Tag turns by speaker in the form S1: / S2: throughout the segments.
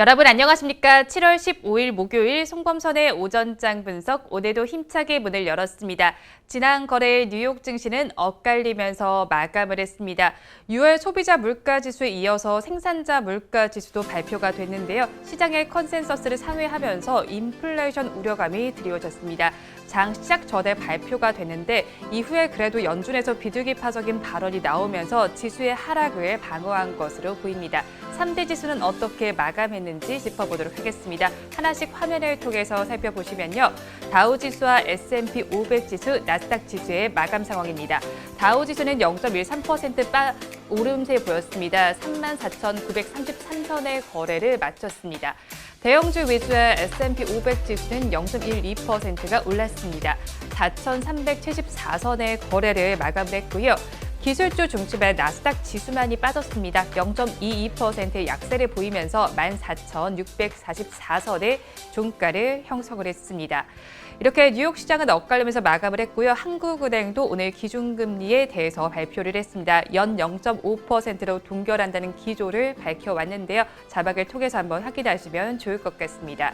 S1: 여러분 안녕하십니까? 7월 15일 목요일 송범선의 오전장 분석 오늘도 힘차게 문을 열었습니다. 지난 거래일 뉴욕 증시는 엇갈리면서 마감을 했습니다. 6월 소비자 물가지수에 이어서 생산자 물가지수도 발표가 됐는데요. 시장의 컨센서스를 상회하면서 인플레이션 우려감이 드리워졌습니다. 장 시작 전에 발표가 됐는데 이후에 그래도 연준에서 비둘기파적인 발언이 나오면서 지수의 하락을 방어한 것으로 보입니다. 3대 지수는 어떻게 마감했는지 짚어보도록 하겠습니다. 하나씩 화면을 통해서 살펴보시면요. 다우지수와 S&P 500지수, 나스닥 지수의 마감 상황입니다. 다우지수는 0.13% 오름세 보였습니다. 34,933선의 거래를 마쳤습니다. 대형주 위주의 S&P 500지수는 0.12%가 올랐습니다. 4,374선의 거래를 마감을 했고요. 기술주 중심의 나스닥 지수만이 빠졌습니다. 0.22%의 약세를 보이면서 14,644선의 종가를 형성을 했습니다. 이렇게 뉴욕 시장은 엇갈리면서 마감을 했고요. 한국은행도 오늘 기준금리에 대해서 발표를 했습니다. 연 0.5%로 동결한다는 기조를 밝혀왔는데요. 자막을 통해서 한번 확인하시면 좋을 것 같습니다.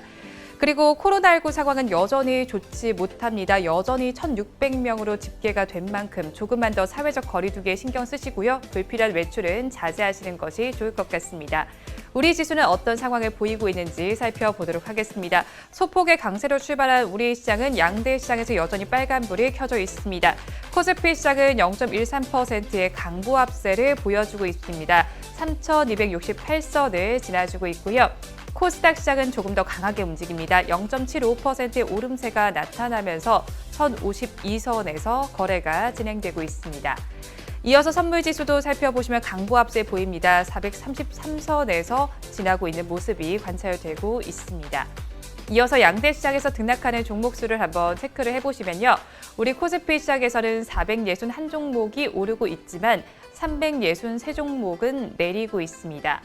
S1: 그리고 코로나19 상황은 여전히 좋지 못합니다. 여전히 1,600명으로 집계가 된 만큼 조금만 더 사회적 거리두기에 신경 쓰시고요. 불필요한 외출은 자제하시는 것이 좋을 것 같습니다. 우리 지수는 어떤 상황을 보이고 있는지 살펴보도록 하겠습니다. 소폭의 강세로 출발한 우리 시장은 양대 시장에서 여전히 빨간불이 켜져 있습니다. 코스피 시장은 0.13%의 강보합세를 보여주고 있습니다. 3,268선을 지나주고 있고요. 코스닥 시장은 조금 더 강하게 움직입니다. 0.75%의 오름세가 나타나면서 1,052선에서 거래가 진행되고 있습니다. 이어서 선물지수도 살펴보시면 강보합세 보입니다. 433선에서 지나고 있는 모습이 관찰되고 있습니다. 이어서 양대 시장에서 등락하는 종목수를 한번 체크를 해보시면요. 우리 코스피 시장에서는 461종목이 오르고 있지만 363종목은 내리고 있습니다.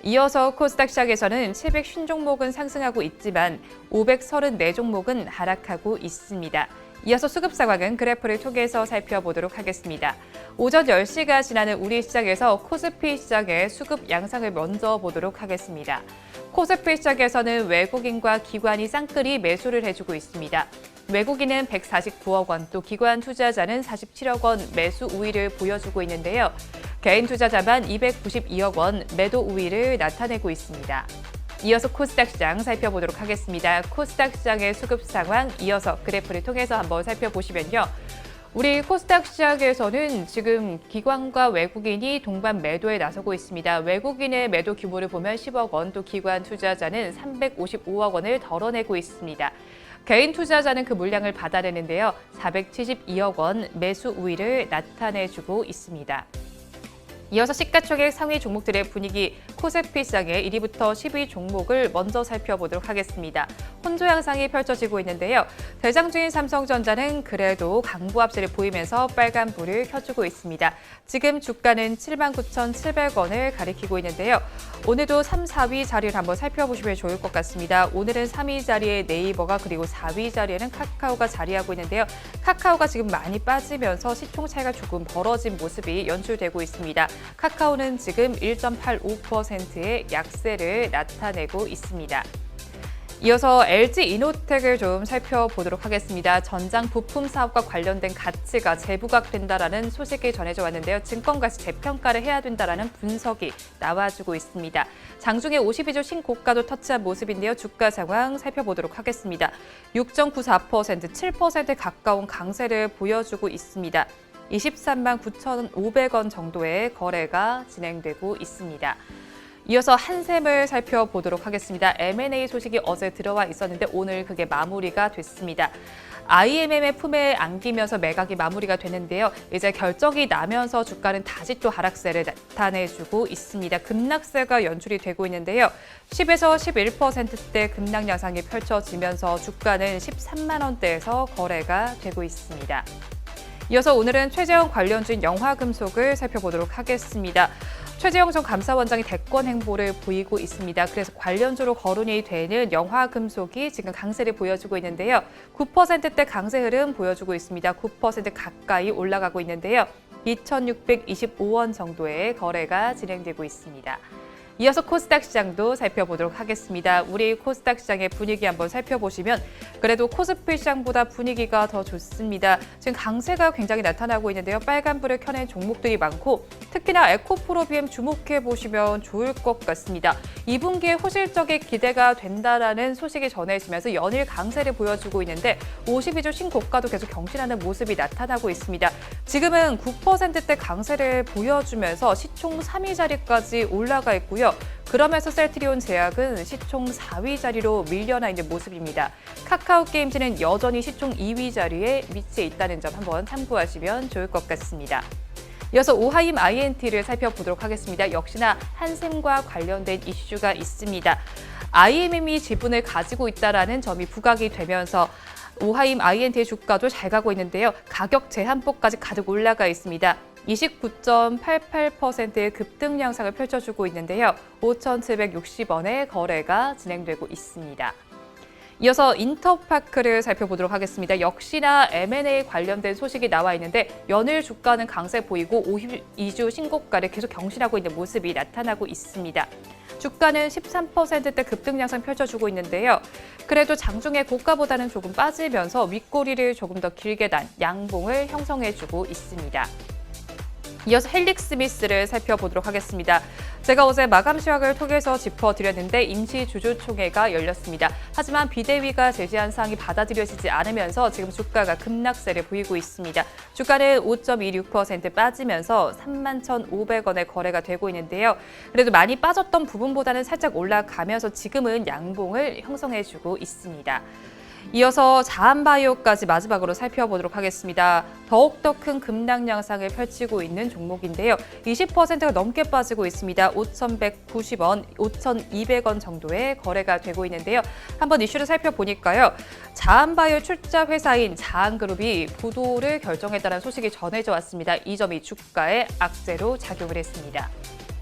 S1: 이어서 코스닥 시장에서는 750종목은 상승하고 있지만 534종목은 하락하고 있습니다. 이어서 수급 상황은 그래프를 통해서 살펴보도록 하겠습니다. 오전 10시가 지나는 우리 시장에서 코스피 시장의 수급 양상을 먼저 보도록 하겠습니다. 코스피 시장에서는 외국인과 기관이 쌍끌이 매수를 해주고 있습니다. 외국인은 149억 원, 또 기관 투자자는 47억 원 매수 우위를 보여주고 있는데요. 개인 투자자만 292억 원 매도 우위를 나타내고 있습니다. 이어서 코스닥 시장 살펴보도록 하겠습니다. 코스닥 시장의 수급 상황 이어서 그래프를 통해서 한번 살펴보시면요. 우리 코스닥 시장에서는 지금 기관과 외국인이 동반 매도에 나서고 있습니다. 외국인의 매도 규모를 보면 10억 원, 또 기관 투자자는 355억 원을 덜어내고 있습니다. 개인 투자자는 그 물량을 받아내는데요. 472억 원 매수 우위를 나타내주고 있습니다. 이어서 시가총액 상위 종목들의 분위기 코스피 시장의 1위부터 10위 종목을 먼저 살펴보도록 하겠습니다. 혼조 양상이 펼쳐지고 있는데요. 대장주인 삼성전자는 그래도 강보합세를 보이면서 빨간불을 켜주고 있습니다. 지금 주가는 79,700원을 가리키고 있는데요. 오늘도 3, 4위 자리를 한번 살펴보시면 좋을 것 같습니다. 오늘은 3위 자리에 네이버가 그리고 4위 자리에는 카카오가 자리하고 있는데요. 카카오가 지금 많이 빠지면서 시총 차이가 조금 벌어진 모습이 연출되고 있습니다. 카카오는 지금 1.85%의 약세를 나타내고 있습니다. 이어서 LG이노텍을 좀 살펴보도록 하겠습니다. 전장 부품 사업과 관련된 가치가 재부각된다라는 소식이 전해져 왔는데요. 증권가치 재평가를 해야 된다라는 분석이 나와주고 있습니다. 장중에 52주 신고가도 터치한 모습인데요. 주가 상황 살펴보도록 하겠습니다. 6.94%, 7% 가까운 강세를 보여주고 있습니다. 23만 9,500원 정도의 거래가 진행되고 있습니다. 이어서 한샘을 살펴보도록 하겠습니다. M&A 소식이 어제 들어와 있었는데 오늘 그게 마무리가 됐습니다. IMM의 품에 안기면서 매각이 마무리가 됐는데요. 이제 결정이 나면서 주가는 다시 또 하락세를 나타내주고 있습니다. 급락세가 연출이 되고 있는데요. 10에서 11%대 급락 양상이 펼쳐지면서 주가는 13만 원대에서 거래가 되고 있습니다. 이어서 오늘은 최재형 관련주인 영화금속을 살펴보도록 하겠습니다. 최재형 전 감사원장이 대권 행보를 보이고 있습니다. 그래서 관련주로 거론이 되는 영화금속이 지금 강세를 보여주고 있는데요. 9%대 강세 흐름 보여주고 있습니다. 9% 가까이 올라가고 있는데요. 2,625원 정도의 거래가 진행되고 있습니다. 이어서 코스닥 시장도 살펴보도록 하겠습니다. 우리 코스닥 시장의 분위기 한번 살펴보시면 그래도 코스피 시장보다 분위기가 더 좋습니다. 지금 강세가 굉장히 나타나고 있는데요. 빨간불을 켜낸 종목들이 많고 특히나 에코프로비엠 주목해 보시면 좋을 것 같습니다. 2분기에 호실적인 기대가 된다라는 소식이 전해지면서 연일 강세를 보여주고 있는데 52주 신고가도 계속 경신하는 모습이 나타나고 있습니다. 지금은 9%대 강세를 보여주면서 시총 3위 자리까지 올라가 있고요. 그러면서 셀트리온 제약은 시총 4위 자리로 밀려나 있는 모습입니다. 카카오게임즈는 여전히 시총 2위 자리에 위치해 있다는 점 한번 참고하시면 좋을 것 같습니다. 이어서 오하임 INT를 살펴보도록 하겠습니다. 역시나 한샘과 관련된 이슈가 있습니다. IMM이 지분을 가지고 있다는 점이 부각이 되면서 오하임 INT의 주가도 잘 가고 있는데요. 가격 제한폭까지 가득 올라가 있습니다. 29.88%의 급등 양상을 펼쳐주고 있는데요. 5,760원의 거래가 진행되고 있습니다. 이어서 인터파크를 살펴보도록 하겠습니다. 역시나 M&A 관련된 소식이 나와 있는데 연일 주가는 강세 보이고 52주 신고가를 계속 경신하고 있는 모습이 나타나고 있습니다. 주가는 13%대 급등 양상 펼쳐주고 있는데요. 그래도 장중에 고가보다는 조금 빠지면서 윗꼬리를 조금 더 길게 단 양봉을 형성해주고 있습니다. 이어서 헬릭스미스를 살펴보도록 하겠습니다. 제가 어제 마감 시황을 통해서 짚어드렸는데 임시주주총회가 열렸습니다. 하지만 비대위가 제시한 사항이 받아들여지지 않으면서 지금 주가가 급락세를 보이고 있습니다. 주가는 5.26% 빠지면서 31,500원에 거래가 되고 있는데요. 그래도 많이 빠졌던 부분보다는 살짝 올라가면서 지금은 양봉을 형성해주고 있습니다. 이어서 자한바이오까지 마지막으로 살펴보도록 하겠습니다. 더욱더 큰 급락 양상을 펼치고 있는 종목인데요. 20%가 넘게 빠지고 있습니다. 5,190원, 5,200원 정도의 거래가 되고 있는데요. 한번 이슈를 살펴보니까요. 자한바이오 출자 회사인 자한그룹이 부도를 결정했다는 소식이 전해져 왔습니다. 이 점이 주가에 악재로 작용을 했습니다.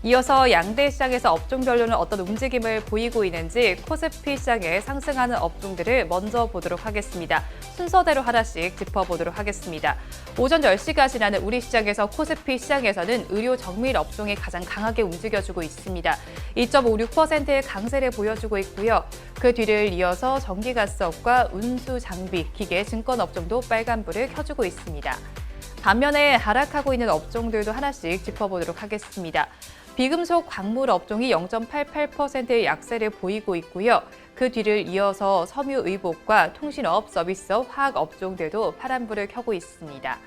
S1: 이어서 양대 시장에서 업종별로는 어떤 움직임을 보이고 있는지 코스피 시장에 상승하는 업종들을 먼저 보도록 하겠습니다. 순서대로 하나씩 짚어보도록 하겠습니다. 오전 10시가 지나는 우리 시장에서 코스피 시장에서는 의료 정밀 업종이 가장 강하게 움직여주고 있습니다. 2.56%의 강세를 보여주고 있고요. 그 뒤를 이어서 전기가스업과 운수 장비, 기계, 증권 업종도 빨간불을 켜주고 있습니다. 반면에 하락하고 있는 업종들도 하나씩 짚어보도록 하겠습니다. 비금속 광물 업종이 0.88%의 약세를 보이고 있고요. 그 뒤를 이어서 섬유의복과 통신업, 서비스업, 화학 업종들도 파란불을 켜고 있습니다.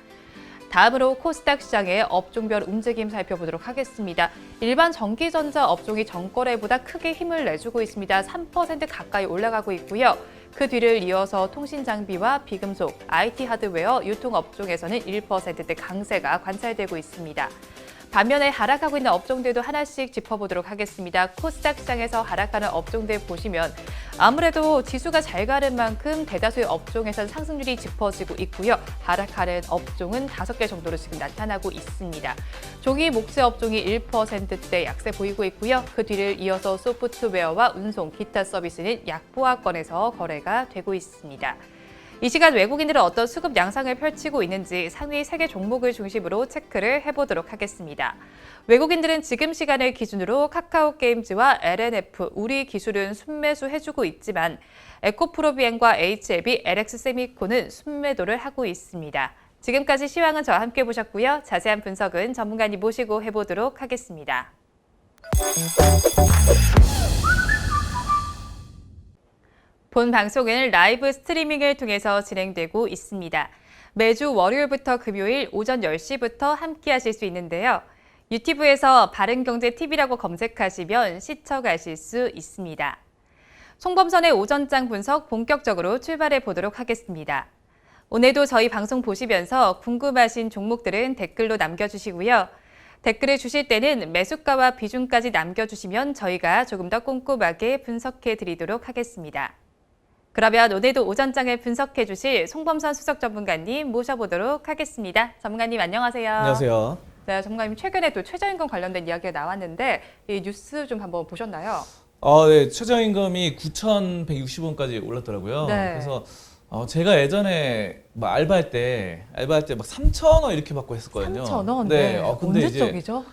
S1: 다음으로 코스닥 시장의 업종별 움직임 살펴보도록 하겠습니다. 일반 전기전자 업종이 전거래보다 크게 힘을 내주고 있습니다. 3% 가까이 올라가고 있고요. 그 뒤를 이어서 통신장비와 비금속, IT 하드웨어, 유통업종에서는 1%대 강세가 관찰되고 있습니다. 반면에 하락하고 있는 업종들도 하나씩 짚어보도록 하겠습니다. 코스닥 시장에서 하락하는 업종들 보시면 아무래도 지수가 잘 가는 만큼 대다수의 업종에서는 상승률이 짚어지고 있고요. 하락하는 업종은 5개 정도로 지금 나타나고 있습니다. 종이 목재 업종이 1%대 약세 보이고 있고요. 그 뒤를 이어서 소프트웨어와 운송, 기타 서비스는 약보합권에서 거래가 되고 있습니다. 이 시간 외국인들은 어떤 수급 양상을 펼치고 있는지 상위 3개 종목을 중심으로 체크를 해보도록 하겠습니다. 외국인들은 지금 시간을 기준으로 카카오게임즈와 LNF, 우리 기술은 순매수 해주고 있지만 에코프로비엠과 HLB, LX세미코는 순매도를 하고 있습니다. 지금까지 시황은 저와 함께 보셨고요. 자세한 분석은 전문가님 모시고 해보도록 하겠습니다. 본 방송은 라이브 스트리밍을 통해서 진행되고 있습니다. 매주 월요일부터 금요일 오전 10시부터 함께 하실 수 있는데요. 유튜브에서 바른경제TV라고 검색하시면 시청하실 수 있습니다. 송범선의 오전장 분석 본격적으로 출발해 보도록 하겠습니다. 오늘도 저희 방송 보시면서 궁금하신 종목들은 댓글로 남겨주시고요. 댓글을 주실 때는 매수가와 비중까지 남겨주시면 저희가 조금 더 꼼꼼하게 분석해 드리도록 하겠습니다. 그러면 오늘도 오전장을 분석해 주실 송범선 수석 전문가님 모셔보도록 하겠습니다. 전문가님 안녕하세요.
S2: 안녕하세요.
S1: 네, 전문가님 최근에 또 최저임금 관련된 이야기가 나왔는데 이 뉴스 좀 한번 보셨나요?
S2: 네, 최저임금이 9,160원까지 올랐더라고요.
S1: 네.
S2: 그래서 제가 예전에 막 알바할 때 막 3,000원 이렇게 받고 했었거든요.
S1: 3,000원?
S2: 네.
S1: 네.
S2: 근데
S1: 언제적이죠?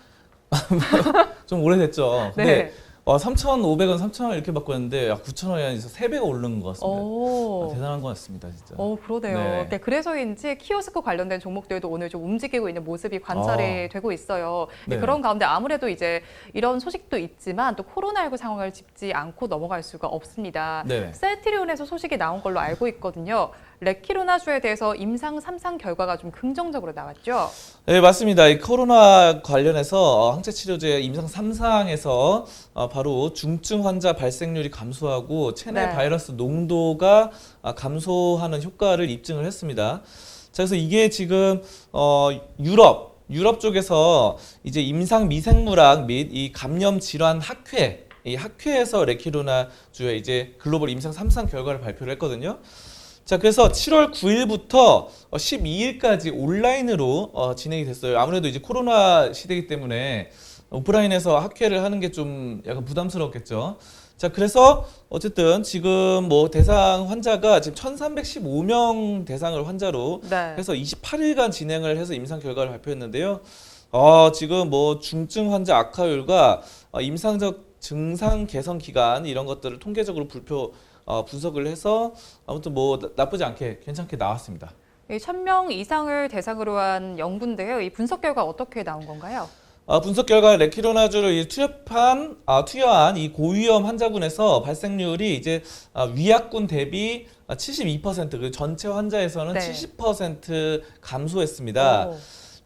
S2: 좀 오래됐죠. 근데
S1: 네.
S2: 3,500원, 3,000원 이렇게 받고 있는데 9,000원이 아니라 3배가 오르는 것 같습니다. 대단한 것 같습니다, 진짜.
S1: 그러네요.
S2: 네.
S1: 네, 그래서인지 키오스크 관련된 종목들도 오늘 좀 움직이고 있는 모습이 관찰이 되고 있어요. 네,
S2: 네.
S1: 그런 가운데 아무래도 이제 이런 소식도 있지만 또 코로나19 상황을 짚지 않고 넘어갈 수가 없습니다.
S2: 네.
S1: 셀트리온에서 소식이 나온 걸로 알고 있거든요. 레키로나주에 대해서 임상 3상 결과가 좀 긍정적으로 나왔죠.
S2: 네, 맞습니다. 이 코로나 관련해서 항체 치료제 임상 3상에서 바로 중증 환자 발생률이 감소하고 체내
S1: 네.
S2: 바이러스 농도가 감소하는 효과를 입증을 했습니다. 자, 그래서 이게 지금 유럽 쪽에서 이제 임상 미생물학 및 이 감염 질환 학회, 이 학회에서 레키로나주의 이제 글로벌 임상 3상 결과를 발표를 했거든요. 자, 그래서 7월 9일부터 12일까지 온라인으로 진행이 됐어요. 아무래도 이제 코로나 시대이기 때문에 오프라인에서 학회를 하는 게 좀 약간 부담스럽겠죠. 자, 그래서 어쨌든 지금 뭐 대상 환자가 지금 1,315명 대상을 환자로
S1: 네.
S2: 해서 28일간 진행을 해서 임상 결과를 발표했는데요. 지금 뭐 중증 환자 악화율과 임상적 증상 개선 기간 이런 것들을 통계적으로 분석을 해서 아무튼 뭐 나쁘지 않게 괜찮게 나왔습니다.
S1: 1,000명 이상을 대상으로 한 연구인데요. 이 분석 결과 어떻게 나온 건가요?
S2: 분석 결과 레키로나주를 투여한 이 고위험 환자군에서 발생률이 이제 위약군 대비 72%, 그 전체 환자에서는
S1: 네.
S2: 70% 감소했습니다.
S1: 오.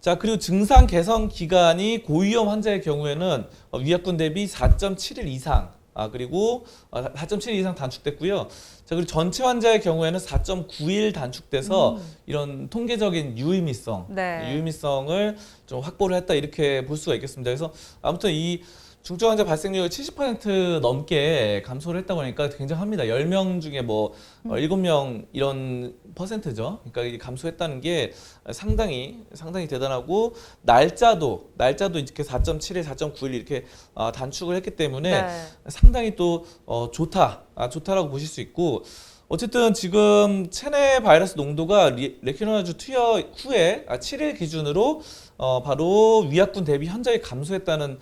S2: 자, 그리고 증상 개선 기간이 고위험 환자의 경우에는 위약군 대비 4.7일 이상, 그리고 4.7일 이상 단축됐고요. 자, 그리고 전체 환자의 경우에는 4.9일 단축돼서 이런 통계적인
S1: 네.
S2: 유의미성을 좀 확보를 했다 이렇게 볼 수가 있겠습니다. 그래서 아무튼 이 중증 환자 발생률이 70% 넘게 감소를 했다고 하니까 굉장합니다. 10명 중에 뭐 7명 이런 퍼센트죠. 그러니까 이게 감소했다는 게 상당히 대단하고 날짜도 이렇게 4.7일, 4.9일 이렇게 단축을 했기 때문에
S1: 네.
S2: 상당히 또 좋다라고 보실 수 있고 어쨌든 지금 체내 바이러스 농도가 레키로나주 투여 후에 7일 기준으로 바로 위약군 대비 현저히 감소했다는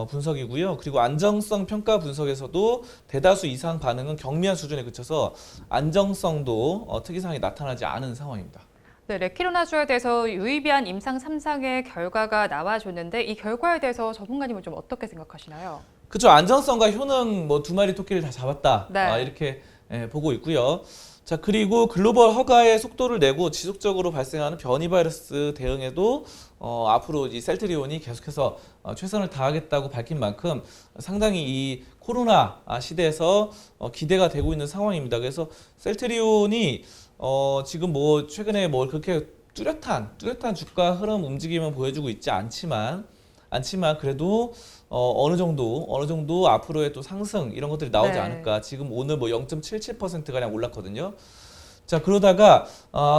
S2: 분석이고요. 그리고 안정성 평가 분석에서도 대다수 이상 반응은 경미한 수준에 그쳐서 안정성도 특이사항이 나타나지 않은 상황입니다.
S1: 네, 레키로나주에 대해서 유의미한 임상 3상의 결과가 나와줬는데 이 결과에 대해서 전문가님은 좀 어떻게 생각하시나요?
S2: 그렇죠. 안정성과 효능 뭐 두 마리 토끼를 다 잡았다.
S1: 네.
S2: 이렇게 보고 있고요. 자, 그리고 글로벌 허가의 속도를 내고 지속적으로 발생하는 변이 바이러스 대응에도 앞으로 이 셀트리온이 계속해서 최선을 다하겠다고 밝힌 만큼 상당히 이 코로나 시대에서 기대가 되고 있는 상황입니다. 그래서 셀트리온이 지금 뭐 최근에 뭐 그렇게 뚜렷한 주가 흐름 움직임을 보여주고 있지 않지만 그래도 어느 정도 앞으로의 또 상승 이런 것들이 나오지
S1: 네.
S2: 않을까. 지금 오늘 뭐 0.77% 가량 올랐거든요. 자, 그러다가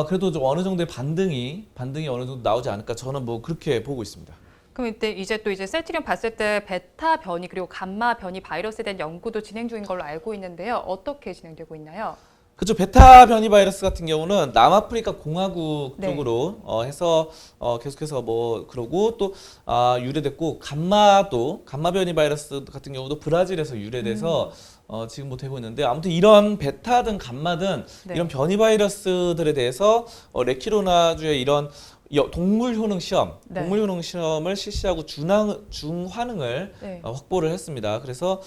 S2: 그래도 좀 어느 정도의 반등이 어느 정도 나오지 않을까. 저는 뭐 그렇게 보고 있습니다.
S1: 그럼 이제 셀트리온 봤을 때 베타 변이 그리고 감마 변이 바이러스에 대한 연구도 진행 중인 걸로 알고 있는데요. 어떻게 진행되고 있나요?
S2: 그렇죠. 베타 변이 바이러스 같은 경우는 남아프리카 공화국
S1: 네.
S2: 쪽으로 해서 계속해서 뭐 그러고 또 유래됐고 감마 변이 바이러스 같은 경우도 브라질에서 유래돼서 지금 뭐 되고 있는데 아무튼 이런 베타든 감마든
S1: 네.
S2: 이런 변이 바이러스들에 대해서 레키로나주의 이런 동물 효능 시험을 실시하고 중환응을
S1: 네.
S2: 확보를 했습니다. 그래서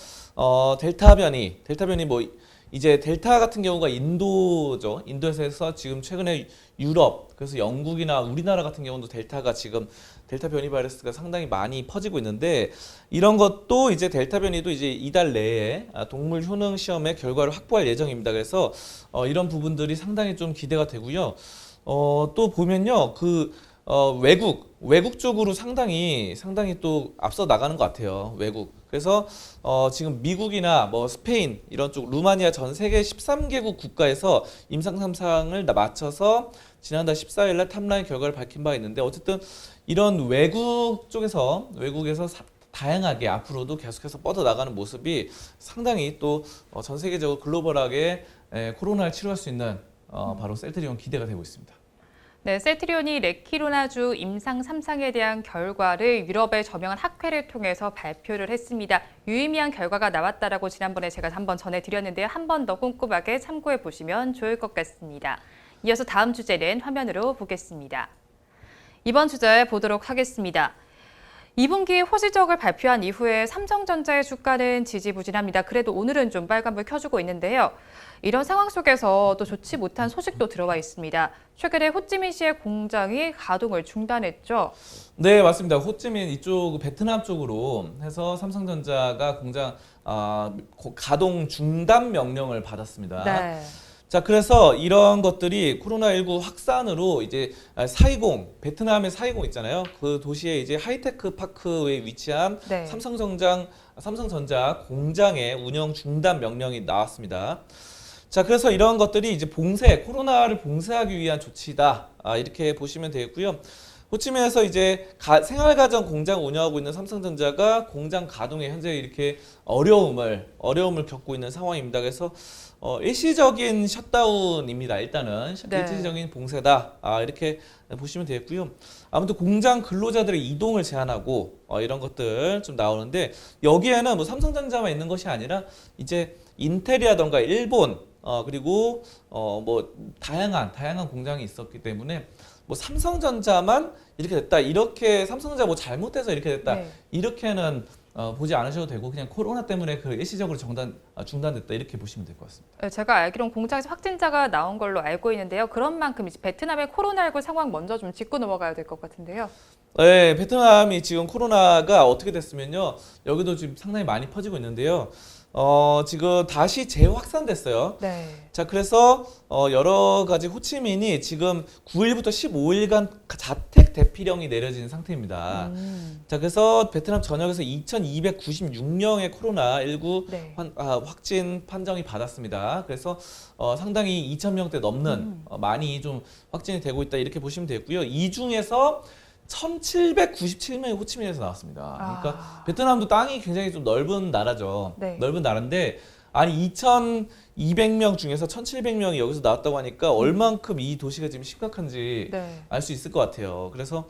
S2: 델타 변이 뭐 이제 델타 같은 경우가 인도죠. 인도에서 지금 최근에 유럽, 그래서 영국이나 우리나라 같은 경우도 델타 변이 바이러스가 상당히 많이 퍼지고 있는데 이런 것도 이제 델타 변이도 이제 이달 내에 동물 효능 시험의 결과를 확보할 예정입니다. 그래서 이런 부분들이 상당히 좀 기대가 되고요. 또 보면요. 외국 쪽으로 상당히 또 앞서 나가는 것 같아요. 외국. 그래서 지금 미국이나 뭐 스페인 이런 쪽 루마니아 전 세계 13개국 국가에서 임상 3상을 맞춰서 지난달 14일 날 탑라인 결과를 밝힌 바 있는데 어쨌든 이런 외국에서 다양하게 앞으로도 계속해서 뻗어 나가는 모습이 상당히 또 전 세계적으로 글로벌하게 코로나를 치료할 수 있는 바로 셀트리온 기대가 되고 있습니다.
S1: 네, 셀트리온이 레키로나주 임상 3상에 대한 결과를 유럽의 저명한 학회를 통해서 발표를 했습니다. 유의미한 결과가 나왔다라고 지난번에 제가 한번 전해드렸는데요. 한 번 더 꼼꼼하게 참고해 보시면 좋을 것 같습니다. 이어서 다음 주제는 화면으로 보겠습니다. 이번 주제 보도록 하겠습니다. 2분기 호시적을 발표한 이후에 삼성전자의 주가는 지지부진합니다. 그래도 오늘은 좀 빨간불 켜주고 있는데요. 이런 상황 속에서 또 좋지 못한 소식도 들어와 있습니다. 최근에 호찌민시의 공장이 가동을 중단했죠.
S2: 네, 맞습니다. 호찌민 이쪽 베트남 쪽으로 해서 삼성전자가 공장 가동 중단 명령을 받았습니다.
S1: 네.
S2: 자, 그래서 이런 것들이 코로나19 확산으로 이제 베트남의 사이공 있잖아요. 그 도시에 이제 하이테크 파크에 위치한
S1: 네.
S2: 삼성전자 공장의 운영 중단 명령이 나왔습니다. 자, 그래서 이런 것들이 이제 코로나를 봉쇄하기 위한 조치다. 이렇게 보시면 되겠고요. 호치민에서 이제 생활가전 공장 운영하고 있는 삼성전자가 공장 가동에 현재 이렇게 어려움을 겪고 있는 상황입니다. 그래서 일시적인 셧다운입니다. 일단은
S1: 네.
S2: 일시적인 봉쇄다. 이렇게 보시면 되겠고요. 아무튼 공장 근로자들의 이동을 제한하고 이런 것들 좀 나오는데 여기에는 뭐 삼성전자만 있는 것이 아니라 이제 인텔이라던가 일본 그리고 뭐 다양한 공장이 있었기 때문에 뭐 삼성전자만 이렇게 됐다. 이렇게 삼성전자 뭐 잘못돼서 이렇게 됐다.
S1: 네.
S2: 이렇게는 보지 않으셔도 되고 그냥 코로나 때문에 그 일시적으로 중단됐다. 이렇게 보시면 될 것 같습니다.
S1: 제가 알기로는 공장에서 확진자가 나온 걸로 알고 있는데요. 그런 만큼 이제 베트남의 코로나19 상황 먼저 좀 짚고 넘어가야 될 것 같은데요.
S2: 네, 베트남이 지금 코로나가 어떻게 됐으면요. 여기도 지금 상당히 많이 퍼지고 있는데요. 지금 다시 재확산됐어요.
S1: 네.
S2: 자, 그래서 여러 가지 호치민이 지금 9일부터 15일간 자택 대피령이 내려진 상태입니다. 자, 그래서 베트남 전역에서 2,296명의 코로나19
S1: 네.
S2: 확진 판정이 받았습니다. 그래서 상당히 2,000명대 넘는 많이 좀 확진이 되고 있다 이렇게 보시면 되고요. 이 중에서 1,797명이 호치민에서 나왔습니다. 그러니까 베트남도 땅이 굉장히 좀 넓은 나라죠.
S1: 네.
S2: 넓은 나라인데 아니 2,200명 중에서 1,700명이 여기서 나왔다고 하니까 얼만큼 이 도시가 지금 심각한지
S1: 네.
S2: 알 수 있을 것 같아요. 그래서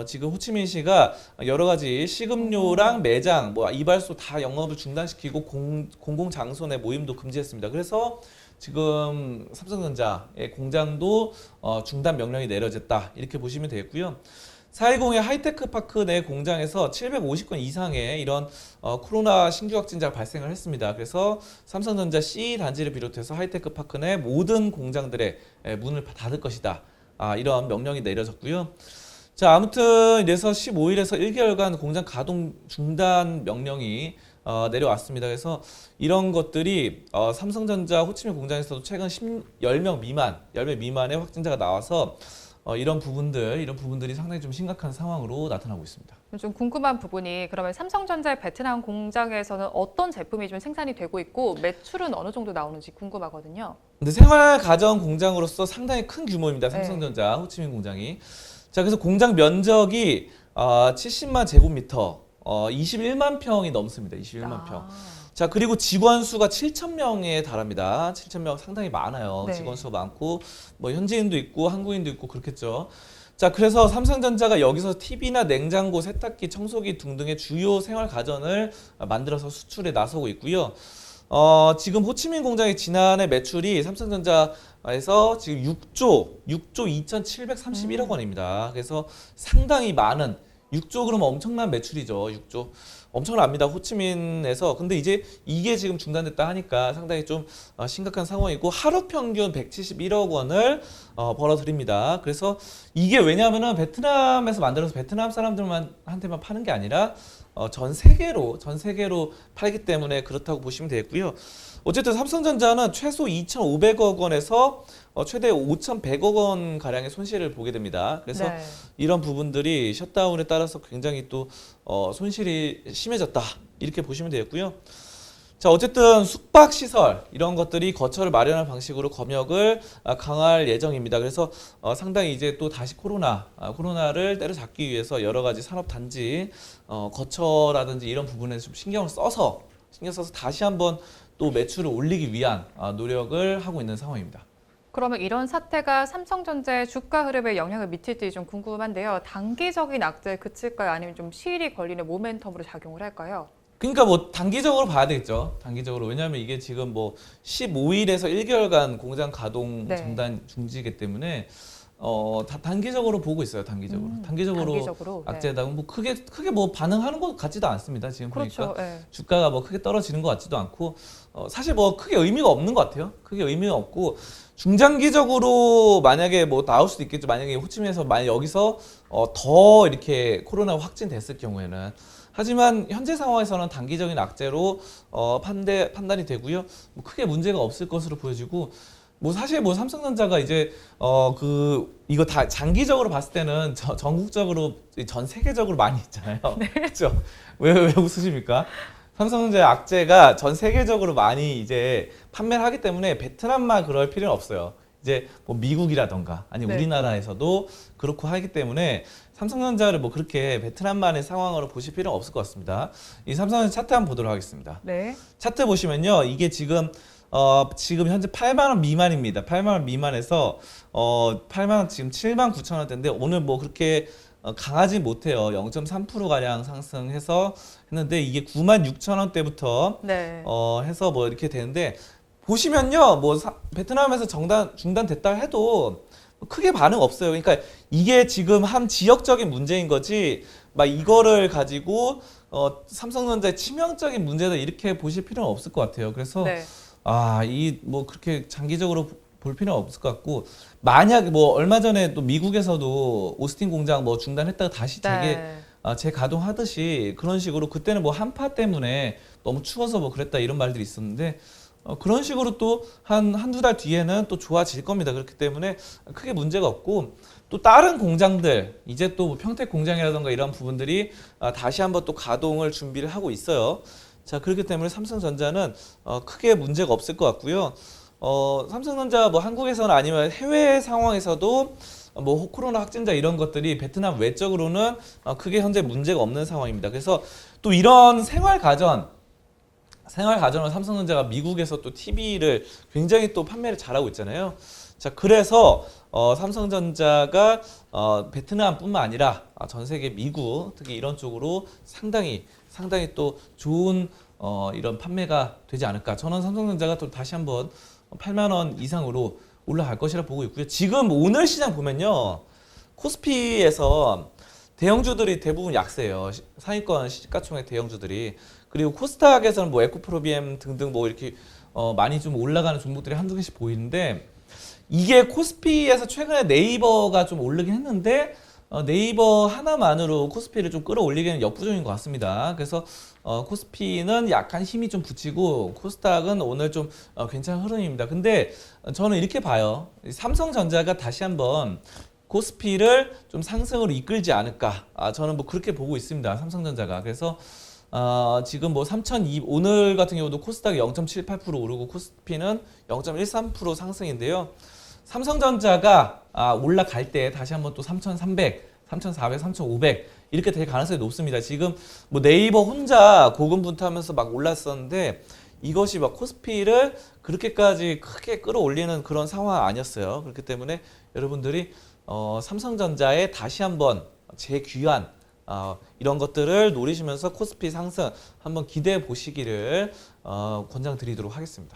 S2: 지금 호치민시가 여러 가지 식음료랑 매장, 뭐 이발소 다 영업을 중단시키고 공공 장소 내 모임도 금지했습니다. 그래서 지금 삼성전자의 공장도 중단 명령이 내려졌다 이렇게 보시면 되겠고요. 410의 하이테크 파크 내 공장에서 750건 이상의 이런 코로나 신규 확진자가 발생을 했습니다. 그래서 삼성전자 C 단지를 비롯해서 하이테크 파크 내 모든 공장들의 문을 닫을 것이다. 이런 명령이 내려졌고요. 자, 아무튼 이래서 15일에서 1개월간 공장 가동 중단 명령이 내려왔습니다. 그래서 이런 것들이 삼성전자 호치민 공장에서도 최근 10명 미만의 확진자가 나와서 이런 부분들이 상당히 좀 심각한 상황으로 나타나고 있습니다.
S1: 좀 궁금한 부분이 그러면 삼성전자의 베트남 공장에서는 어떤 제품이 좀 생산이 되고 있고 매출은 어느 정도 나오는지 궁금하거든요.
S2: 근데 생활 가전 공장으로서 상당히 큰 규모입니다. 삼성전자 호치민 공장이. 자, 그래서 공장 면적이 70만 제곱미터, 21만 평이 넘습니다. 21만 평. 자, 그리고 직원 수가 7,000명에 달합니다. 7,000명 상당히 많아요.
S1: 네.
S2: 직원 수가 많고 뭐 현지인도 있고 한국인도 있고 그렇겠죠. 자, 그래서 삼성전자가 여기서 TV나 냉장고, 세탁기, 청소기 등등의 주요 생활 가전을 만들어서 수출에 나서고 있고요. 지금 호치민 공장의 지난해 매출이 삼성전자에서 지금 6조 2,731억 원입니다. 그래서 상당히 많은 6조 그러면 엄청난 매출이죠. 6조. 엄청납니다. 호치민에서. 근데 이제 이게 지금 중단됐다 하니까 상당히 좀 심각한 상황이고 하루 평균 171억 원을 벌어들입니다. 그래서 이게 왜냐하면은 베트남에서 만들어서 베트남 사람들한테만 파는 게 아니라 전 세계로 팔기 때문에 그렇다고 보시면 되겠고요. 어쨌든 삼성전자는 최소 2,500억 원에서 최대 5,100억 원 가량의 손실을 보게 됩니다. 그래서
S1: 네.
S2: 이런 부분들이 셧다운에 따라서 굉장히 또 손실이 심해졌다 이렇게 보시면 되겠고요. 자, 어쨌든 숙박 시설 이런 것들이 거처를 마련하는 방식으로 검역을 강화할 예정입니다. 그래서 상당히 이제 또 다시 코로나를 때려잡기 위해서 여러 가지 산업 단지 거처라든지 이런 부분에 좀 신경 써서 다시 한번 또 매출을 올리기 위한 노력을 하고 있는 상황입니다.
S1: 그러면 이런 사태가 삼성전자의 주가 흐름에 영향을 미칠지 좀 궁금한데요. 단기적인 악재에 그칠까요? 아니면 좀 시일이 걸리는 모멘텀으로 작용을 할까요?
S2: 그러니까 뭐 단기적으로 봐야 되겠죠. 단기적으로. 왜냐하면 이게 지금 뭐 15일에서 1개월간 공장 가동
S1: 네.
S2: 중단 중지이기 때문에 단기적으로 보고 있어요. 단기적으로
S1: 단기적으로. 네.
S2: 악재다. 뭐 크게 뭐 반응하는 것 같지도 않습니다. 지금
S1: 그렇죠.
S2: 보니까
S1: 네.
S2: 주가가 뭐 크게 떨어지는 것 같지도 않고 사실 뭐 크게 의미가 없는 것 같아요. 크게 의미가 없고 중장기적으로 만약에 뭐 나올 수도 있겠죠. 만약에 호치민에서 만약 여기서 더 이렇게 코로나 확진됐을 경우에는 하지만 현재 상황에서는 단기적인 악재로 판단이 되고요. 뭐 크게 문제가 없을 것으로 보여지고 뭐 사실 뭐 삼성전자가 이제 이거 다 장기적으로 봤을 때는 전국적으로 전 세계적으로 많이 있잖아요. 그렇죠? 왜 웃으십니까? 삼성전자의 악재가 전 세계적으로 많이 이제 판매를 하기 때문에 베트남만 그럴 필요는 없어요. 이제 뭐 미국이라던가 아니
S1: 네.
S2: 우리나라에서도 그렇고 하기 때문에 삼성전자를 뭐 그렇게 베트남만의 상황으로 보실 필요는 없을 것 같습니다. 이 삼성전자 차트 한번 보도록 하겠습니다.
S1: 네.
S2: 차트 보시면요. 이게 지금 현재 8만 원 미만입니다. 8만 원 미만에서 8만 원 지금 7만 9천 원대인데 오늘 뭐 그렇게 강하지 못해요. 0.3% 가량 상승해서 했는데 이게 9만 6천 원대부터
S1: 네.
S2: 해서 뭐 이렇게 되는데 보시면요. 뭐 베트남에서 중단됐다 해도 크게 반응 없어요. 그러니까 이게 지금 한 지역적인 문제인 거지 막 이거를 가지고 삼성전자의 치명적인 문제다 이렇게 보실 필요는 없을 것 같아요. 그래서
S1: 네.
S2: 이 뭐 그렇게 장기적으로 볼 필요는 없을 것 같고 만약 뭐 얼마 전에 또 미국에서도 오스틴 공장 뭐 중단했다가 다시
S1: 네.
S2: 재가동하듯이 그런 식으로 그때는 뭐 한파 때문에 너무 추워서 뭐 그랬다 이런 말들이 있었는데 그런 식으로 또 한두 달 뒤에는 또 좋아질 겁니다. 그렇기 때문에 크게 문제가 없고 또 다른 공장들 이제 또뭐 평택 공장이라던가 이런 부분들이 다시 한번 또 가동을 준비를 하고 있어요. 자, 그렇기 때문에 삼성전자는 크게 문제가 없을 것 같고요. 삼성전자 뭐 한국에서는 아니면 해외 상황에서도 뭐 코로나 확진자 이런 것들이 베트남 외적으로는 크게 현재 문제가 없는 상황입니다. 그래서 또 이런 생활 가전을 삼성전자가 미국에서 또 TV를 굉장히 또 판매를 잘하고 있잖아요. 자, 그래서 삼성전자가 베트남뿐만 아니라 전 세계 미국 특히 이런 쪽으로 상당히 또 좋은 이런 판매가 되지 않을까. 저는 삼성전자가 또 다시 한번 8만 원 이상으로 올라갈 것이라 보고 있고요. 지금 오늘 시장 보면요. 코스피에서 대형주들이 대부분 약세예요. 상위권 시가총액 대형주들이. 그리고 코스닥에서는 뭐 에코프로비엠 등등 뭐 이렇게 많이 좀 올라가는 종목들이 한두 개씩 보이는데 이게 코스피에서 최근에 네이버가 좀 오르긴 했는데 네이버 하나만으로 코스피를 좀 끌어올리기는 역부족인 것 같습니다. 그래서 코스피는 약간 힘이 좀 붙이고 코스닥은 오늘 좀 괜찮은 흐름입니다. 근데 저는 이렇게 봐요. 삼성전자가 다시 한번 코스피를 좀 상승으로 이끌지 않을까. 저는 뭐 그렇게 보고 있습니다. 삼성전자가. 그래서 지금 뭐 3,200 오늘 같은 경우도 코스닥이 0.78% 오르고 코스피는 0.13% 상승인데요. 삼성전자가 올라갈 때 다시 한번 또 3,300, 3,400, 3,500 이렇게 될 가능성이 높습니다. 지금 뭐 네이버 혼자 고군분투하면서 막 올랐었는데 이것이 막 코스피를 그렇게까지 크게 끌어올리는 그런 상황 아니었어요. 그렇기 때문에 여러분들이 삼성전자에 다시 한번 재귀환 이런 것들을 노리시면서 코스피 상승 한번 기대해 보시기를 권장드리도록 하겠습니다.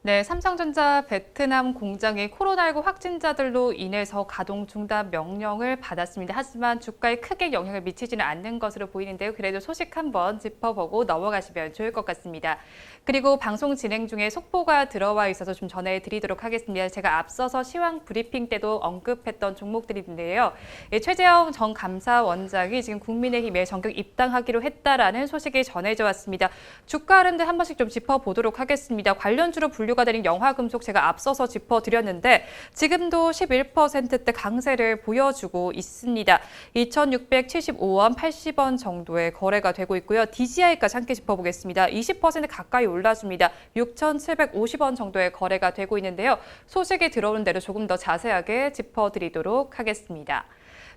S1: 네, 삼성전자 베트남 공장의 코로나19 확진자들로 인해서 가동 중단 명령을 받았습니다. 하지만 주가에 크게 영향을 미치지는 않는 것으로 보이는데요. 그래도 소식 한번 짚어보고 넘어가시면 좋을 것 같습니다. 그리고 방송 진행 중에 속보가 들어와 있어서 좀 전해드리도록 하겠습니다. 제가 앞서서 시황 브리핑 때도 언급했던 종목들인데요. 최재형 전 감사원장이 지금 국민의힘에 정격 입당하기로 했다라는 소식이 전해져 왔습니다. 주가 흐름들 한 번씩 좀 짚어보도록 하겠습니다. 관련주로 분류가 되는 영화금속 제가 앞서서 짚어드렸는데 지금도 11%대 강세를 보여주고 있습니다. 2,675원, 80원 정도의 거래가 되고 있고요. DGI까지 함께 짚어보겠습니다. 20% 가까이 올라줍니다. 6,750원 정도의 거래가 되고 있는데요. 소식이 들어오는 대로 조금 더 자세하게 짚어드리도록 하겠습니다.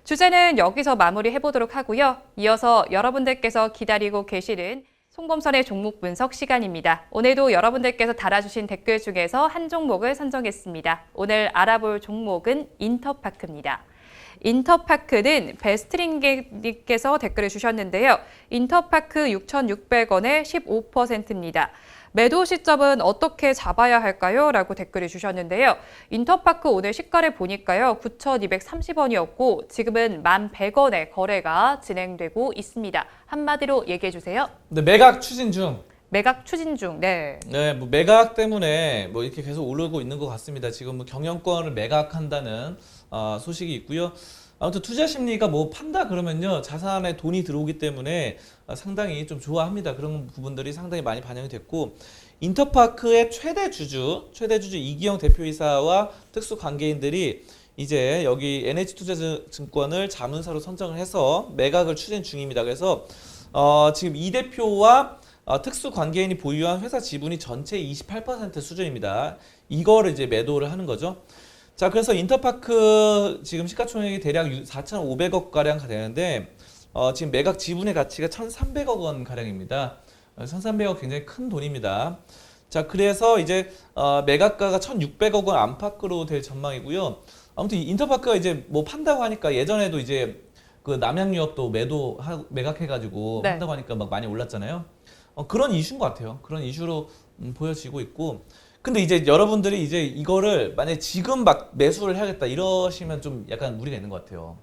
S1: 주제는 여기서 마무리해보도록 하고요. 이어서 여러분들께서 기다리고 계시는 송범선의 종목 분석 시간입니다. 오늘도 여러분들께서 달아주신 댓글 중에서 한 종목을 선정했습니다. 오늘 알아볼 종목은 인터파크입니다. 인터파크는 베스트링님께서 댓글을 주셨는데요. 인터파크 6,600원에 15%입니다. 매도 시점은 어떻게 잡아야 할까요? 라고 댓글을 주셨는데요. 인터파크 오늘 시가를 보니까요. 9,230원이었고 지금은 1,100원에 거래가 진행되고 있습니다. 한마디로 얘기해 주세요.
S2: 근데 매각 추진 중.
S1: 매각 추진 중. 네.
S2: 네, 뭐 매각 때문에 뭐 이렇게 계속 오르고 있는 것 같습니다. 지금 뭐 경영권을 매각한다는 소식이 있고요. 아무튼 투자 심리가 뭐 판다 그러면요 자산에 돈이 들어오기 때문에 상당히 좀 좋아합니다. 그런 부분들이 상당히 많이 반영이 됐고 인터파크의 최대 주주 이기영 대표이사와 특수 관계인들이 이제 여기 NH투자증권을 자문사로 선정을 해서 매각을 추진 중입니다. 그래서 지금 이 대표와 특수 관계인이 보유한 회사 지분이 전체 28% 수준입니다. 이거를 이제 매도를 하는 거죠. 자, 그래서 인터파크 지금 시가총액이 대략 4,500억 가량 되는데 지금 매각 지분의 가치가 1,300억 원 가량입니다. 1,300억 굉장히 큰 돈입니다. 자, 그래서 이제 매각가가 1,600억 원 안팎으로 될 전망이고요. 아무튼 인터파크가 이제 뭐 판다고 하니까 예전에도 이제 그 남양유업도 매각해가지고
S1: 네.
S2: 한다고 하니까 막 많이 올랐잖아요. 그런 이슈인 것 같아요. 그런 이슈로 보여지고 있고. 근데 이제 여러분들이 이제 이거를 만약에 지금 막 매수를 해야겠다 이러시면 좀 약간 무리가 있는 것 같아요.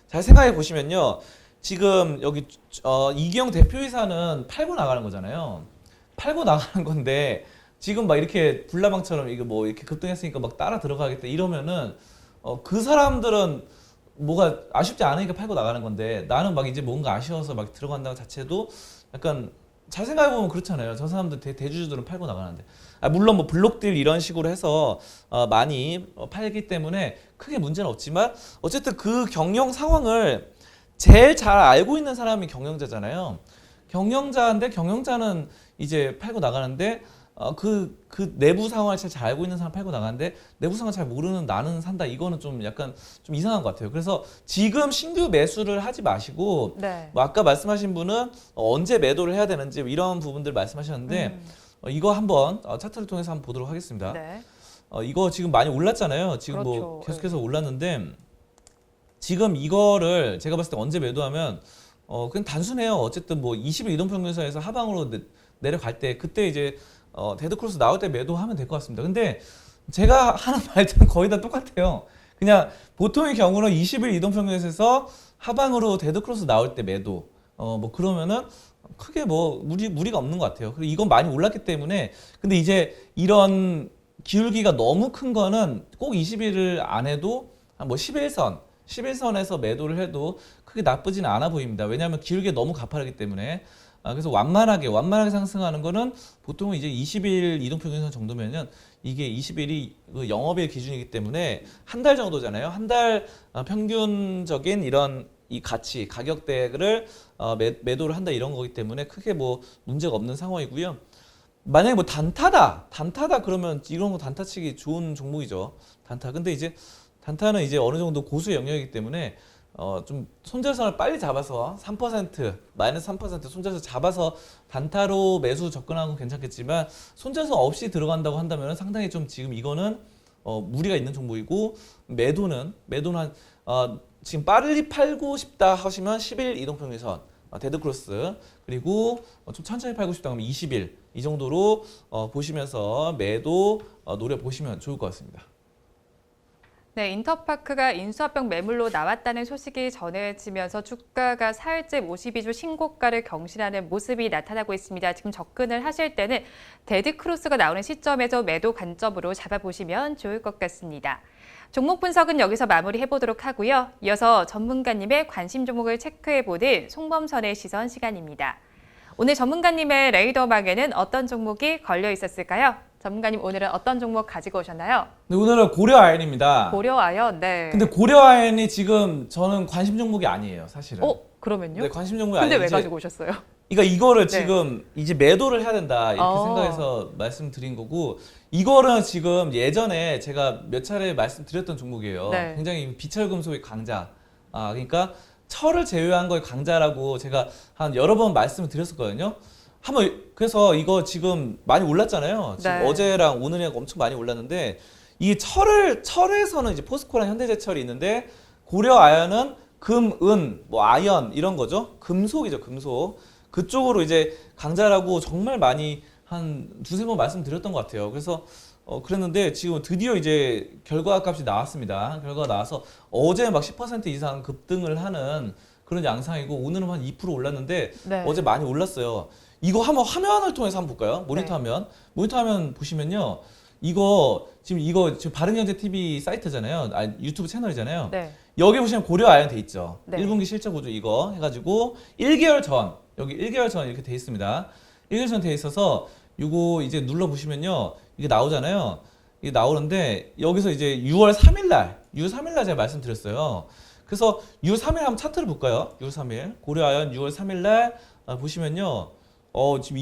S2: 잘 생각해 보시면요. 지금 여기 이기영 대표이사는 팔고 나가는 거잖아요. 팔고 나가는 건데 지금 막 이렇게 불나방처럼 이거 뭐 이렇게 급등했으니까 막 따라 들어가겠다 이러면은 그 사람들은 뭐가 아쉽지 않으니까 팔고 나가는 건데 나는 막 이제 뭔가 아쉬워서 막 들어간다는 자체도 약간 잘 생각해보면 그렇잖아요. 저 사람들 대주주들은 팔고 나가는데. 물론 뭐 블록딜 이런 식으로 해서 많이 팔기 때문에 크게 문제는 없지만 어쨌든 그 경영 상황을 제일 잘 알고 있는 사람이 경영자잖아요. 경영자인데 경영자는 이제 팔고 나가는데 그 내부 상황을 잘 알고 있는 사람 팔고 나가는데 내부 상황 잘 모르는 나는 산다. 이거는 좀 약간 좀 이상한 것 같아요. 그래서 지금 신규 매수를 하지 마시고
S1: 네.
S2: 뭐 아까 말씀하신 분은 언제 매도를 해야 되는지 이런 부분들 말씀하셨는데 이거 한번 차트를 통해서 한번 보도록 하겠습니다.
S1: 네.
S2: 이거 지금 많이 올랐잖아요. 지금
S1: 그렇죠.
S2: 뭐 계속해서 올랐는데 지금 이거를 제가 봤을 때 언제 매도하면 그냥 단순해요. 어쨌든 뭐 20일 이동평균선에서 하방으로 내려갈 때 그때 이제 데드크로스 나올 때 매도하면 될 것 같습니다. 근데 제가 하는 말들은 거의 다 똑같아요. 그냥 보통의 경우는 20일 이동평균선에서 하방으로 데드크로스 나올 때 매도. 뭐 그러면은 크게 뭐 무리가 없는 것 같아요. 그리고 이건 많이 올랐기 때문에 근데 이제 이런 기울기가 너무 큰 거는 꼭 20일을 안 해도 한 뭐 11선에서 매도를 해도 크게 나쁘지는 않아 보입니다. 왜냐하면 기울기가 너무 가파르기 때문에. 그래서 완만하게 상승하는 거는 보통은 이제 20일 이동평균선 정도면은 이게 20일이 그 영업일 기준이기 때문에 한 달 정도잖아요. 한 달 평균적인 이런 이 가치, 가격대를 매도를 한다 이런 거기 때문에 크게 뭐 문제가 없는 상황이고요. 만약에 뭐 단타다 그러면 이런 거 단타치기 좋은 종목이죠. 단타. 근데 이제 단타는 이제 어느 정도 고수의 영역이기 때문에 좀 손절선을 빨리 잡아서 3% 마이너스 3% 손절선 잡아서 단타로 매수 접근하는 건 괜찮겠지만 손절선 없이 들어간다고 한다면 상당히 좀 지금 이거는 무리가 있는 종목이고 매도는 한 지금 빠르게 팔고 싶다 하시면 10일 이동평균선 데드크로스 그리고 좀 천천히 팔고 싶다 하면 20일 이 정도로 보시면서 매도 노려보시면 좋을 것 같습니다.
S1: 네, 인터파크가 인수합병 매물로 나왔다는 소식이 전해지면서 주가가 사흘째 52주 신고가를 경신하는 모습이 나타나고 있습니다. 지금 접근을 하실 때는 데드크로스가 나오는 시점에서 매도 관점으로 잡아보시면 좋을 것 같습니다. 종목 분석은 여기서 마무리해보도록 하고요. 이어서 전문가님의 관심 종목을 체크해보는 송범선의 시선 시간입니다. 오늘 전문가님의 레이더망에는 어떤 종목이 걸려 있었을까요? 전문가님 오늘은 어떤 종목 가지고 오셨나요?
S2: 네, 오늘은 고려아연입니다.
S1: 고려아연, 네.
S2: 근데 고려아연이 지금 저는 관심 종목이 아니에요, 사실은.
S1: 그러면요?
S2: 네, 관심 종목이
S1: 근데
S2: 아니에요.
S1: 왜 가지고 오셨어요?
S2: 그러니까 이거를
S1: 네.
S2: 지금 이제 매도를 해야 된다 이렇게 생각해서 말씀드린 거고 이거는 지금 예전에 제가 몇 차례 말씀드렸던 종목이에요.
S1: 네.
S2: 굉장히 비철금속의 강자. 그러니까 철을 제외한 거의 강자라고 제가 한 여러 번 말씀을 드렸었거든요. 한번 그래서 이거 지금 많이 올랐잖아요. 지금
S1: 네.
S2: 어제랑 오늘이랑 엄청 많이 올랐는데 이 철에서는 이제 포스코랑 현대제철이 있는데 고려 아연은 금, 은, 뭐 아연 이런 거죠. 금속이죠, 금속. 그쪽으로 이제 강자라고 정말 많이 한 두세 번 말씀드렸던 것 같아요. 그래서 그랬는데 지금 드디어 이제 결과 값이 나왔습니다. 결과가 나와서 어제 막 10% 이상 급등을 하는 그런 양상이고 오늘은 한 2% 올랐는데
S1: 네.
S2: 어제 많이 올랐어요. 이거 한번 화면을 통해서 한번 볼까요? 모니터
S1: 네.
S2: 화면. 모니터 화면 보시면요. 이거 지금 바른경제 TV 사이트잖아요. 아, 유튜브 채널이잖아요.
S1: 네.
S2: 여기 보시면 고려 아연 돼 있죠.
S1: 네.
S2: 1분기 실적 보조 이거 해가지고 1개월 전 여기 1개월 전 이렇게 돼 있습니다. 1개월 전 돼 있어서 이거 이제 눌러 보시면요 이게 나오잖아요. 이게 나오는데 여기서 이제 6월 3일 날 제가 말씀드렸어요. 그래서 6월 3일 한번 차트를 볼까요? 6월 3일 고려 아연 6월 3일 날 보시면요 지금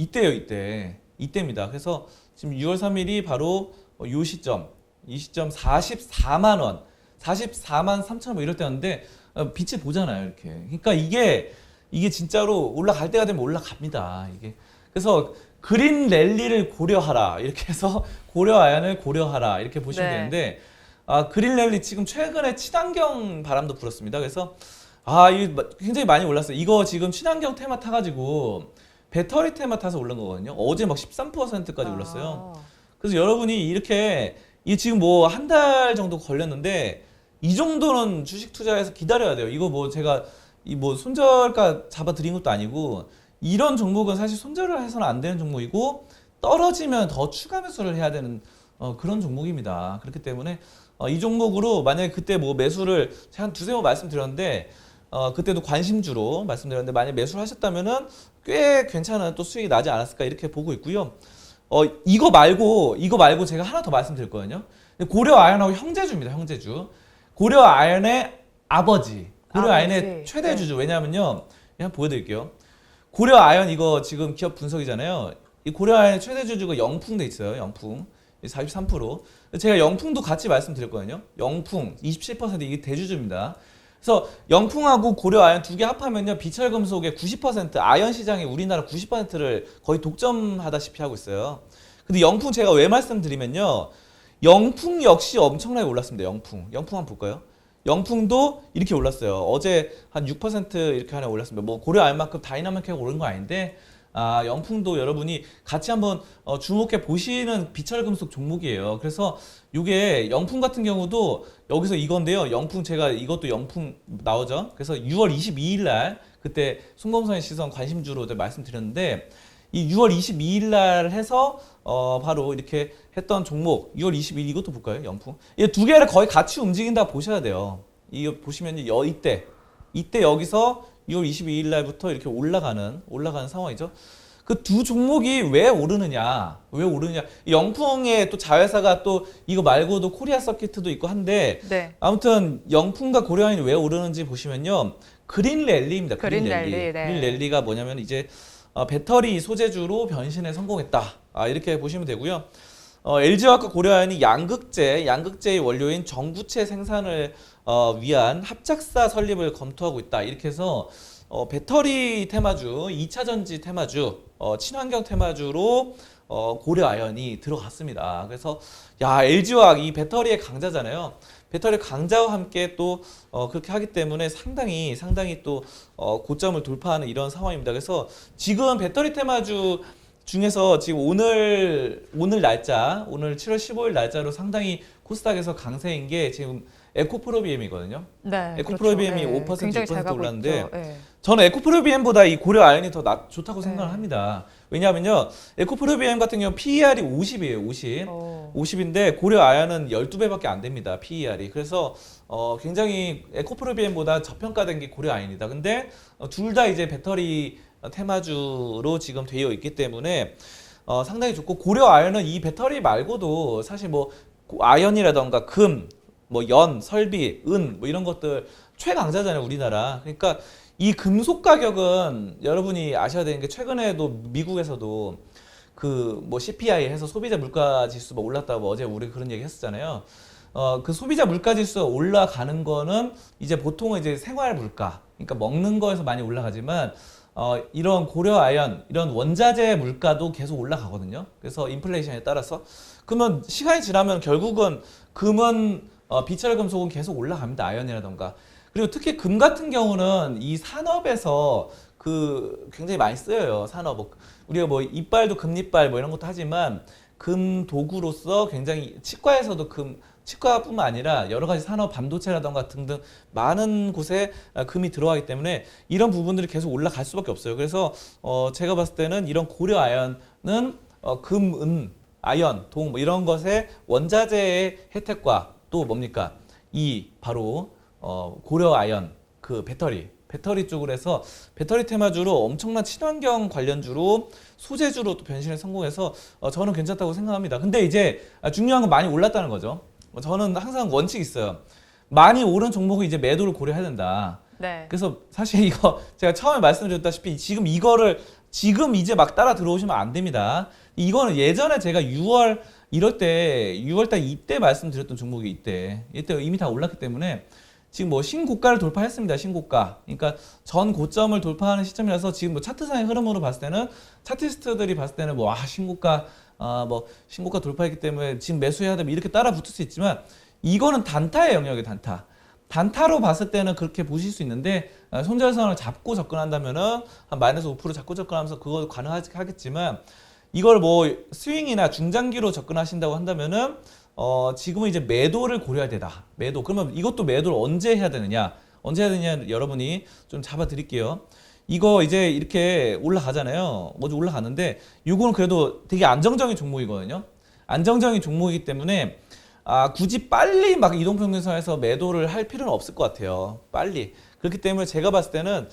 S2: 이때입니다. 그래서 지금 6월 3일이 바로 이 시점 44만 원. 44만 3천 원 뭐 이럴 때였는데 빛을 보잖아요 이렇게. 그러니까 이게 진짜로 올라갈 때가 되면 올라갑니다. 이게 그래서 그린 랠리를 고려하라 이렇게 해서 고려 아연을 고려하라 이렇게 보시면
S1: 네.
S2: 되는데 그린 랠리 지금 최근에 친환경 바람도 불었습니다. 그래서 이 굉장히 많이 올랐어요. 이거 지금 친환경 테마 타가지고 배터리 테마 타서 올른 거거든요. 어제 막 13%까지 올랐어요. 그래서 여러분이 이렇게 이 지금 뭐 한 달 정도 걸렸는데 이 정도는 주식 투자해서 기다려야 돼요. 이거 뭐 제가 이 뭐 손절가 잡아 드린 것도 아니고 이런 종목은 사실 손절을 해서는 안 되는 종목이고 떨어지면 더 추가 매수를 해야 되는 그런 종목입니다. 그렇기 때문에 이 종목으로 만약에 그때 뭐 매수를 제가 한 두세 번 말씀드렸는데 그때도 관심주로 말씀드렸는데 만약에 매수를 하셨다면은 꽤 괜찮은 또 수익이 나지 않았을까 이렇게 보고 있고요. 이거 말고 제가 하나 더 말씀드릴 거거든요. 고려 아연하고 형제주입니다. 형제주. 고려 아연의 아버지. 고려 아연의 최대주주. 왜냐하면요. 한번 보여드릴게요. 고려 아연 이거 지금 기업 분석이잖아요. 이 고려 아연의 최대주주가 영풍 돼 있어요. 영풍. 43%. 제가 영풍도 같이 말씀드렸거든요. 영풍 27% 이게 대주주입니다. 그래서 영풍하고 고려 아연 두 개 합하면요. 비철금속의 90% 아연 시장의 우리나라 90%를 거의 독점하다시피 하고 있어요. 근데 영풍 제가 왜 말씀드리면요. 영풍 역시 엄청나게 올랐습니다. 영풍 한번 볼까요? 영풍도 이렇게 올랐어요. 어제 한 6% 이렇게 하나 올랐습니다. 뭐 고려 아연만큼 다이나믹하게 오른 거 아닌데 영풍도 여러분이 같이 한번 주목해 보시는 비철금속 종목이에요. 그래서 이게 영풍 같은 경우도 여기서 이건데요. 영풍 제가 이것도 영풍 나오죠. 그래서 6월 22일 날 그때 송범선의 시선 관심주로 말씀드렸는데 이 6월 22일 날 해서 바로 이렇게 했던 종목 6월 22일 이것도 볼까요? 영풍. 이 두 개를 거의 같이 움직인다 보셔야 돼요. 이거 보시면 이때 여기서 6월 22일 날부터 이렇게 올라가는 상황이죠. 그 두 종목이 왜 오르느냐? 영풍의 또 자회사가 또 이거 말고도 코리아 서킷도 있고 한데
S1: 네.
S2: 아무튼 영풍과 고려아연이 왜 오르는지 보시면요. 그린 랠리입니다.
S1: 그린 랠리, 네.
S2: 그린 랠리가 뭐냐면 이제 배터리 소재주로 변신에 성공했다. 이렇게 보시면 되고요. LG화학과 고려아연이 양극재의 원료인 전구체 생산을 위한 합작사 설립을 검토하고 있다. 이렇게 해서 배터리 테마주, 2차 전지 테마주, 친환경 테마주로 고려아연이 들어갔습니다. 그래서 LG화학 이 배터리의 강자잖아요. 배터리 강자와 함께 또 그렇게 하기 때문에 상당히 또 고점을 돌파하는 이런 상황입니다. 그래서 지금 배터리 테마주 중에서 지금 오늘 날짜, 오늘 7월 15일 날짜로 상당히 코스닥에서 강세인 게 지금 에코프로비엠이거든요.
S1: 네.
S2: 에코프로비엠이
S1: 그렇죠.
S2: 5%
S1: 굉장히 잘
S2: 6%
S1: 가고
S2: 올랐는데
S1: 있죠. 네.
S2: 저는 에코프로비엠보다 이 고려 아연이 더 좋다고 생각을
S1: 네.
S2: 합니다. 왜냐하면요. 에코프로비엠 같은 경우 PER이 50이에요. 50.
S1: 오.
S2: 50인데 고려 아연은 12배밖에 안 됩니다. PER이. 그래서 굉장히 에코프로비엠보다 저평가된 게 고려 아연이다. 근데 둘 다 이제 배터리 테마주로 지금 되어 있기 때문에 상당히 좋고 고려 아연은 이 배터리 말고도 사실 뭐 아연이라던가 금, 뭐 연, 설비, 은 뭐 이런 것들 최강자잖아요, 우리나라. 그러니까 이 금속 가격은 여러분이 아셔야 되는 게 최근에도 미국에서도 그 뭐 CPI 해서 소비자 물가 지수가 올랐다고 어제 우리 그런 얘기 했었잖아요. 그 소비자 물가 지수가 올라가는 거는 이제 보통은 이제 생활 물가, 그러니까 먹는 거에서 많이 올라가지만 이런 고려 아연, 이런 원자재 물가도 계속 올라가거든요. 그래서 인플레이션에 따라서. 그러면 시간이 지나면 결국은 금은 비철 금속은 계속 올라갑니다. 아연이라던가. 그리고 특히 금 같은 경우는 이 산업에서 굉장히 많이 쓰여요. 산업. 우리가 뭐 이빨도 금이빨 뭐 이런 것도 하지만 금 도구로서 굉장히 치과에서도 치과뿐만 아니라 여러 가지 산업, 반도체라던가 등등 많은 곳에 금이 들어가기 때문에 이런 부분들이 계속 올라갈 수밖에 없어요. 그래서 제가 봤을 때는 이런 고려 아연은 금, 은, 아연, 동 뭐 이런 것의 원자재의 혜택과 또 뭡니까? 바로 고려 아연 배터리 쪽으로 해서 배터리 테마주로 엄청난 친환경 관련주로 소재주로 또 변신에 성공해서 저는 괜찮다고 생각합니다. 근데 이제 중요한 건 많이 올랐다는 거죠. 저는 항상 원칙이 있어요. 많이 오른 종목은 이제 매도를 고려해야 된다.
S1: 네.
S2: 그래서 사실 이거 제가 처음에 말씀드렸다시피 지금 이제 막 따라 들어오시면 안 됩니다. 이거는 예전에 제가 6월 달 이때 말씀드렸던 종목이 이때 이미 다 올랐기 때문에 지금 뭐 신고가를 돌파했습니다. 신고가. 그러니까 전 고점을 돌파하는 시점이라서 지금 뭐 차트상의 흐름으로 봤을 때는 차티스트들이 봤을 때는 신고가 돌파했기 때문에 지금 매수해야 되면 이렇게 따라 붙을 수 있지만 이거는 단타의 영역이에요. 단타로 봤을 때는 그렇게 보실 수 있는데 손절선을 잡고 접근한다면은 한 마이너스 5% 잡고 접근하면서 그거 가능하겠지만 이걸 뭐 스윙이나 중장기로 접근하신다고 한다면은 지금은 이제 매도를 고려해야 되다. 그러면 이것도 매도를 언제 해야 되느냐 여러분이 좀 잡아 드릴게요. 이거 이제 이렇게 올라가잖아요. 어제 올라가는데 이거는 그래도 되게 안정적인 종목이거든요. 안정적인 종목이기 때문에 굳이 빨리 막 이동평균선에서 매도를 할 필요는 없을 것 같아요. 빨리. 그렇기 때문에 제가 봤을 때는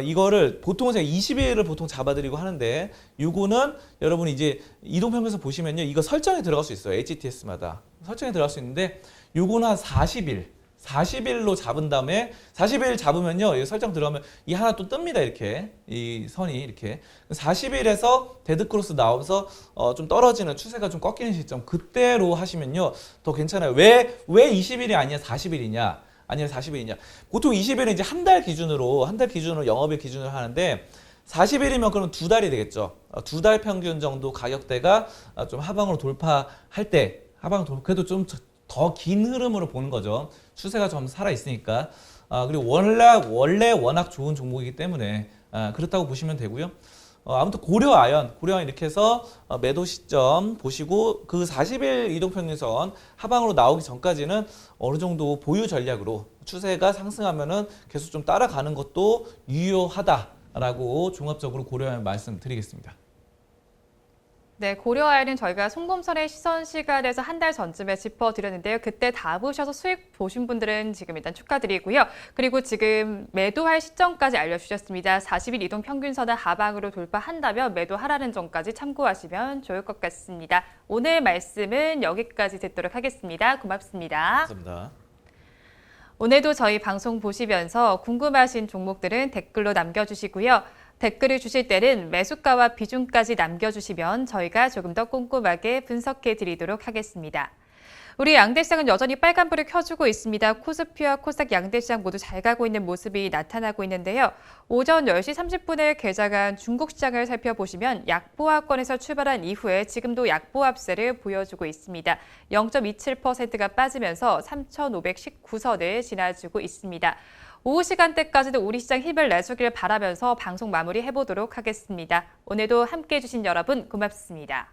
S2: 이거를 보통 제가 20일을 보통 잡아드리고 하는데 요거는 여러분이 이제 이동평균선 보시면요. 이거 설정에 들어갈 수 있어요. HTS마다. 설정에 들어갈 수 있는데 요거는 한 40일로 잡은 다음에 40일 잡으면요. 이 설정 들어가면 이 하나 또 뜹니다. 이렇게. 이 선이 이렇게. 40일에서 데드크로스 나오면서 좀 떨어지는 추세가 좀 꺾이는 시점 그때로 하시면요. 더 괜찮아요. 왜 20일이 아니야 40일이냐? 아니면 40일이냐. 보통 20일은 이제 한 달 기준으로 영업일 기준으로 하는데 40일이면 그럼 2달이 되겠죠. 2달 평균 정도 가격대가 좀 하방으로 돌파할 때 그래도 좀 더 긴 흐름으로 보는 거죠. 추세가 좀 살아 있으니까. 그리고 원래 워낙 좋은 종목이기 때문에 그렇다고 보시면 되고요. 아무튼 고려 아연 이렇게 해서 매도 시점 보시고 그 40일 이동평균선 하방으로 나오기 전까지는 어느 정도 보유 전략으로 추세가 상승하면은 계속 좀 따라가는 것도 유효하다라고 종합적으로 고려 아연 말씀드리겠습니다.
S1: 네, 고려 아연은 저희가 송범선의 시선 시간에서 한 달 전쯤에 짚어드렸는데요. 그때 다 보셔서 수익 보신 분들은 지금 일단 축하드리고요. 그리고 지금 매도할 시점까지 알려주셨습니다. 40일 이동 평균선을 하방으로 돌파한다면 매도하라는 점까지 참고하시면 좋을 것 같습니다. 오늘 말씀은 여기까지 듣도록 하겠습니다. 고맙습니다.
S2: 감사합니다.
S1: 오늘도 저희 방송 보시면서 궁금하신 종목들은 댓글로 남겨주시고요. 댓글을 주실 때는 매수가와 비중까지 남겨주시면 저희가 조금 더 꼼꼼하게 분석해 드리도록 하겠습니다. 우리 양대시장은 여전히 빨간불을 켜주고 있습니다. 코스피와 코스닥 양대시장 모두 잘 가고 있는 모습이 나타나고 있는데요. 오전 10시 30분에 개장한 중국시장을 살펴보시면 약보합권에서 출발한 이후에 지금도 약보합세를 보여주고 있습니다. 0.27%가 빠지면서 3,519선을 지나주고 있습니다. 오후 시간대까지도 우리 시장 힘을 내주길 바라면서 방송 마무리해보도록 하겠습니다. 오늘도 함께해 주신 여러분 고맙습니다.